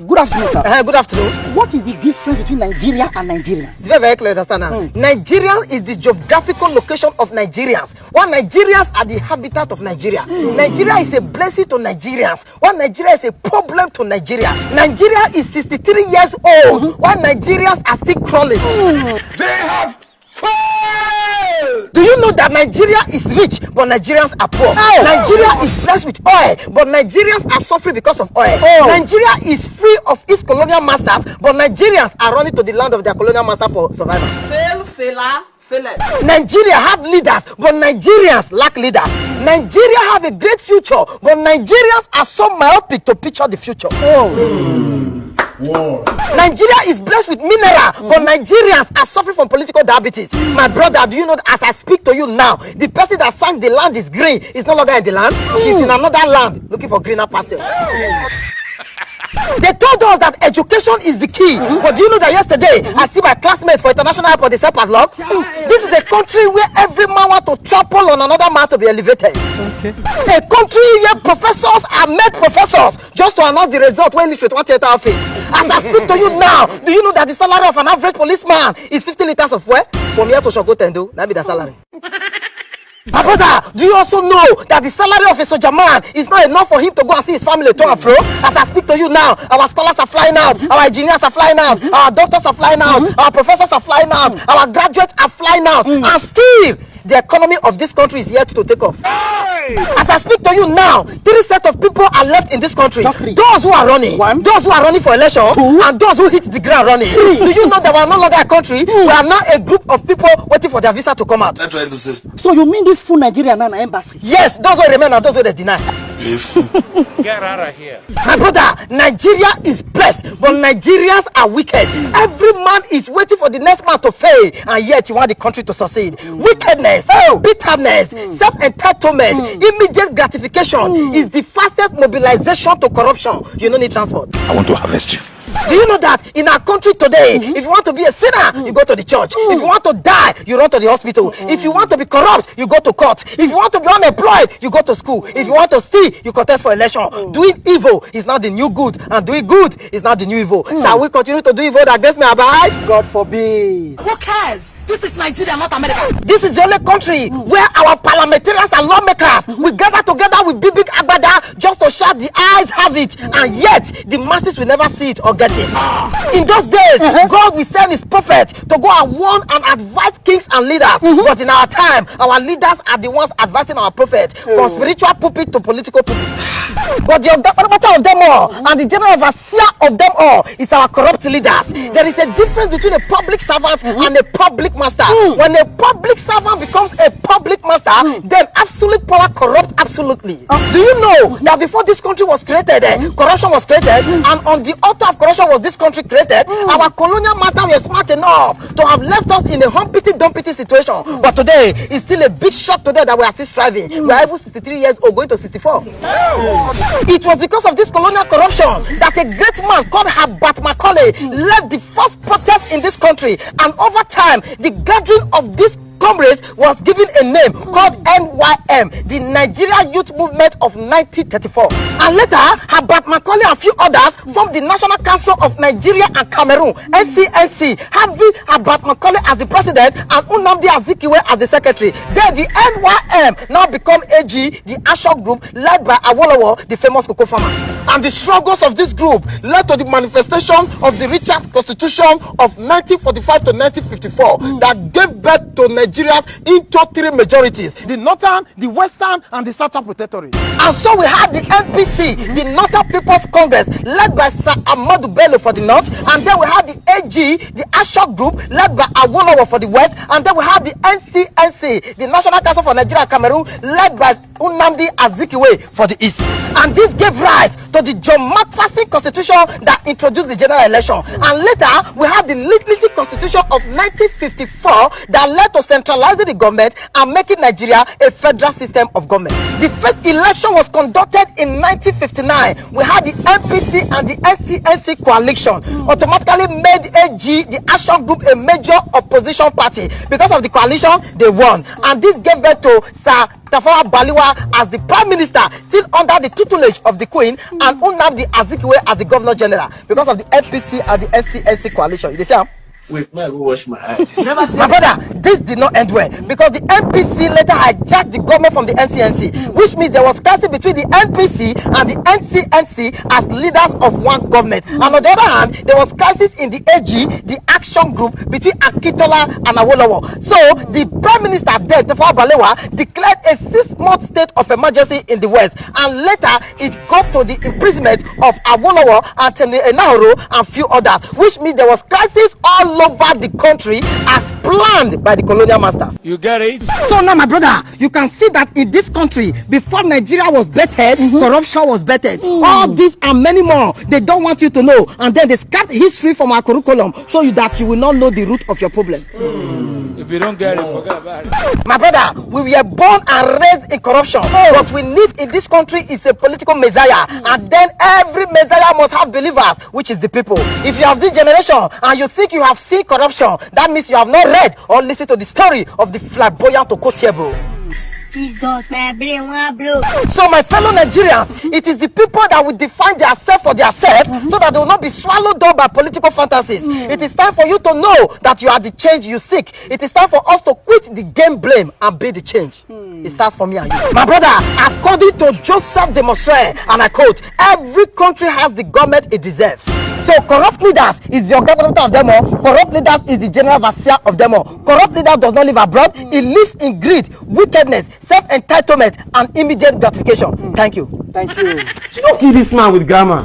Good afternoon, sir. Good afternoon. What is the difference between Nigeria and Nigerians? It's very, very clear, understand now. Nigerian is the geographical location of Nigerians, while Nigerians are the habitat of Nigeria. Nigeria is a blessing to Nigerians, while Nigeria is a problem to Nigeria. Nigeria is 63 years old, while Nigerians are still crawling. They have failed! Do you know that Nigeria is rich, but Nigerians are poor? Nigeria is blessed with oil, but Nigerians are suffering because of oil. Nigeria is free of its colonial masters, but Nigerians are running to the land of their colonial master for survival. Nigeria have leaders, but Nigerians lack leaders. Nigeria have a great future, but Nigerians are so myopic to picture the future. Nigeria is blessed with mineral, but Nigerians are suffering from political diabetes. My brother, do you know that as I speak to you now, the person that sang the land is green is no longer in the land. She's in another land looking for greener pastures. They told us that education is the key. But do you know that yesterday I see my classmates for international airport, they said padlock? This is a country where every man wants to trample on another man to be elevated. A country where professors are made professors just to announce the result when literate one theater office. As I speak to you now, do you know that the salary of an average policeman is 50 liters of fuel? From here to Shogotendo, that be the salary. My brother, do you also know that the salary of a soldier man is not enough for him to go and see his family to and fro? As I speak to you now, our scholars are flying out, our engineers are flying out, our doctors are flying out, our professors are flying out, our graduates are flying out, and still the economy of this country is yet to take off. As I speak to you now, 3 sets of people are left in this country. Those who are running, those who are running for election, and those who hit the ground running. Do you know that we are no longer a country? We are now a group of people waiting for their visa to come out. So you mean this full Nigeria now embassy? Yes, those who remain and those who they deny. Get out of here. My brother, Nigeria is blessed, but Nigerians are wicked. Every man is waiting for the next man to fail, and yet you want the country to succeed. Wickedness, bitterness, self-entitlement, immediate gratification is the fastest mobilization to corruption. You don't need transport. I want to harvest you. Do you know that in our country today, if you want to be a sinner, you go to the church. If you want to die, you run to the hospital. If you want to be corrupt, you go to court. If you want to be unemployed, you go to school. If you want to steal, you contest for election. Doing evil is not the new good, and doing good is not the new evil. Shall we continue to do evil that against me abide? God forbid. Who cares? This is Nigeria, not America. This is the only country where our parliamentarians and lawmakers we gather together with big agbada just to shout the eyes have it, and yet the masses will never see it or get it. In those days, God will send his prophet to go and warn and advise kings and leaders. But in our time, our leaders are the ones advising our prophet from spiritual pulpit to political pulpit. But the matter of them all and the general overseer of them all is our corrupt leaders. There is a difference between a public servant and a public master. When a public servant becomes a public master, then absolute power corrupts absolutely. Do you know that before this country was created, corruption was created, and on the altar of corruption was this country created? Our colonial master were smart enough to have left us in a humpity-dumpty situation. But today, it's still a big shock today that we are still striving. We are even 63 years old, going to 64. It was because of this colonial corruption that a great man called Herbert Macaulay led the first protest in this country, and over time, the gathering of this comrades was given a name called NYM, the Nigeria Youth Movement of 1934. And later, Herbert Macaulay and a few others formed the National Council of Nigeria and Cameroon, NCNC, having Herbert Macaulay as the president and Nnamdi Azikiwe as the secretary. Then the NYM now become AG, the Ashok group led by Awolowo, the famous cocoa farmer. And the struggles of this group led to the manifestation of the Richard Constitution of 1945 to 1954 that gave birth to Nigerians into 3 majorities: the Northern, the Western, and the Southern Protectorate. And so we had the NPC, the Northern People's Congress, led by Sir Ahmadu Bello for the North, and then we had the AG, the Ashok group, led by Awolowo for the West, and then we had the NCNC, the National Council for Nigeria and Cameroon, led by Nnamdi Azikiwe for the East. And this gave rise to the John McPherson Constitution that introduced the general election. And later, we had the Lignity Constitution of 1954 that led to St. decentralizing the government and making Nigeria a federal system of government. The first election was conducted in 1959. We had the NPC and the NCNC coalition automatically made AG, the Action Group, a major opposition party. Because of the coalition, they won. And this gave birth to Sir Tafawa Balewa as the Prime Minister, still under the tutelage of the Queen, and Nnamdi Azikiwe as the Governor General, because of the NPC and the NCNC coalition. You see, Wait, may I go wash my eyes? my brother, this did not end well, because the NPC later hijacked the government from the NCNC, which means there was crisis between the NPC and the NCNC as leaders of one government. And on the other hand, there was crisis in the AG, the Action Group, between Akintola and Awolowo. So the Prime Minister then, Tafawa Balewa, declared a 6-month state of emergency in the West, and later it got to the imprisonment of Awolowo and Enahoro and few others, which means there was crisis all over the country as planned by the colonial masters. You get it? So now, my brother, you can see that in this country, before Nigeria was bettered, corruption was bettered. All this and many more, they don't want you to know. And then they scrapped history from our curriculum so that you will not know the root of your problem. If you don't get it, forget about it. My brother, we were born and raised in corruption. What we need in this country is a political messiah. And then every messiah must have believers, which is the people. If you have this generation and you think you have seen corruption, that means you have not read or listened to the story of the flamboyant Okotie, bro. Jesus, my brain want blow. So my fellow Nigerians, it is the people that will define themselves for themselves so that they will not be swallowed up by political fantasies. It is time for you to know that you are the change you seek. It is time for us to quit the game blame and be the change. It starts for me and you. My brother, according to Joseph de Maistre, and I quote, every country has the government it deserves. So corrupt leaders is the government of them all. Corrupt leaders is the general overseer of them all. Corrupt leader does not live abroad. He lives in greed, wickedness, self-entitlement, and immediate gratification. Thank you. Thank you. You don't kill this man with grammar.